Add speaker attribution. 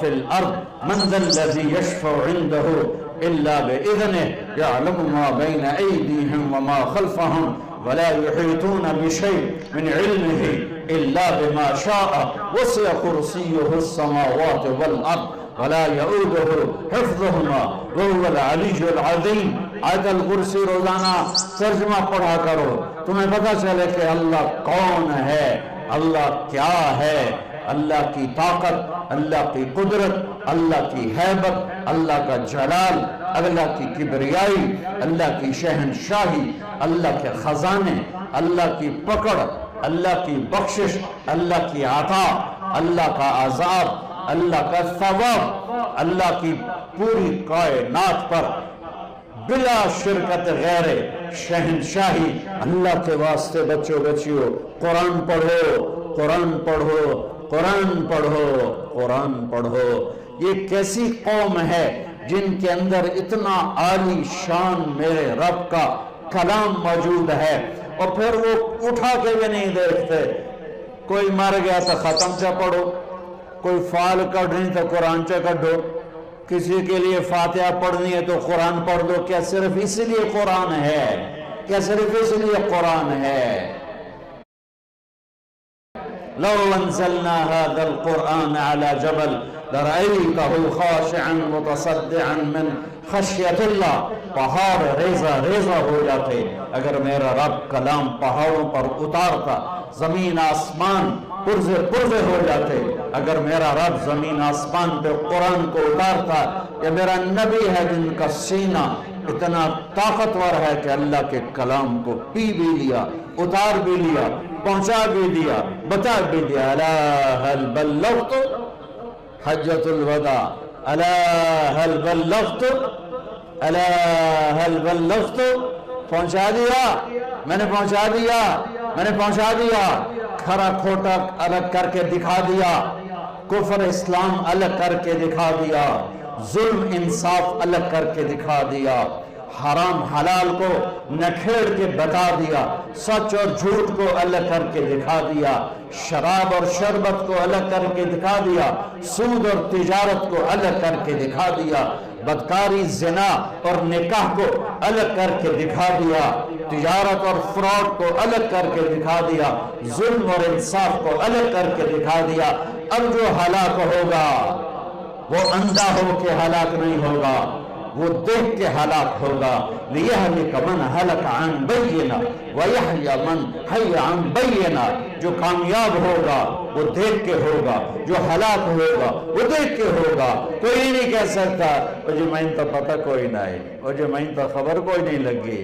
Speaker 1: في الأرض من ذا الذي يشفع عنده إلا بإذنه يعلم ما بين أيديهم وما خلفهم ولا يحيطون بشيء من علمه إلا بما شاء وسع كرسيه السماوات والأرض ولا يؤوده حفظهما وهو العلي العظيم. آیت الکرسی روزانہ ترجمہ پڑھا کرو، تمہیں پتہ چلے کہ اللہ کون ہے، اللہ کیا ہے، اللہ کی طاقت، اللہ کی قدرت، اللہ کی ہیبت، اللہ کا جلال، اللہ کی کبریائی، اللہ کی شہنشاہی، اللہ کے خزانے، اللہ کی پکڑ، اللہ کی بخشش، اللہ کی عطا، اللہ کا عذاب، اللہ کا ثواب، اللہ کی پوری کائنات پر بلا شرکت غیر شہنشاہی. اللہ کے واسطے بچوں بچیوں قرآن پڑھو، قرآن پڑھو، قرآن پڑھو، قرآن پڑھو. یہ کیسی قوم ہے جن کے اندر اتنا عالی شان میرے رب کا کلام موجود ہے اور پھر وہ اٹھا کے بھی نہیں دیکھتے. کوئی مر گیا تو ختم چا پڑھو، کوئی فال کڑھنی تو قرآن چا کڑھو، کسی کے لیے فاتحہ پڑھنی ہے تو قرآن پڑھ دو. کیا صرف اس لیے قرآن ہے؟ کیا صرف اس لیے قرآن ہے؟ لو انزلنا هذا القرآن على جبل لرأيته خاشعا متصدعا من خشیت اللہ. پہاڑ ریزہ ریزہ ہو جاتے اگر میرا رب کلام پہاڑوں پر اتارتا، زمین آسمان پرزے پرزے ہو جاتے اگر میرا رب زمین آسمان پہ قرآن کو اتارتا. یہ میرا نبی ہے جن کا سینہ اتنا طاقتور ہے کہ اللہ کے کلام کو پی بھی لیا، اتار بھی لیا، پہنچا بھی دیا، بتا بھی دیا. الا هل بلغت حجۃ الوداع، الا هل بلغت، الا هل بلغت. پہنچا دیا، میں نے پہنچا دیا، میں نے پہنچا دیا. کھرا کھوٹا الگ کر کے دکھا دیا، کفر اسلام الگ کر کے دکھا دیا، ظلم انصاف الگ کر کے دکھا دیا، حرام حلال کو نکھیڑ کے بتا دیا، سچ اور جھوٹ کو الگ کر کے دکھا دیا، شراب اور شربت کو الگ کر کے دکھا دیا، سود اور تجارت کو الگ کر کے دکھا دیا، بدکاری زنا اور نکاح کو الگ کر کے دکھا دیا، تجارت اور فراڈ کو الگ کر کے دکھا دیا، ظلم اور انصاف کو الگ کر کے دکھا دیا. اب جو ہلاک ہوگا وہ اندھا ہو کے ہلاک نہیں ہوگا، وہ دیکھ کے ہلاک ہوگا. لِيَهْلِكَ مَنْ هَلَكَ عَنْ بَيِّنَةٍ وَيَحْيَى مَنْ حَيَّ عَنْ بَيِّنَةٍ. جو کامیاب ہوگا وہ دیکھ کے ہوگا، جو ہلاک ہوگا وہ دیکھ کے ہوگا. کوئی نہیں کہہ سکتا او جی میں تو پتہ کوئی نہیں، او جی میں تو خبر کوئی نہیں لگی.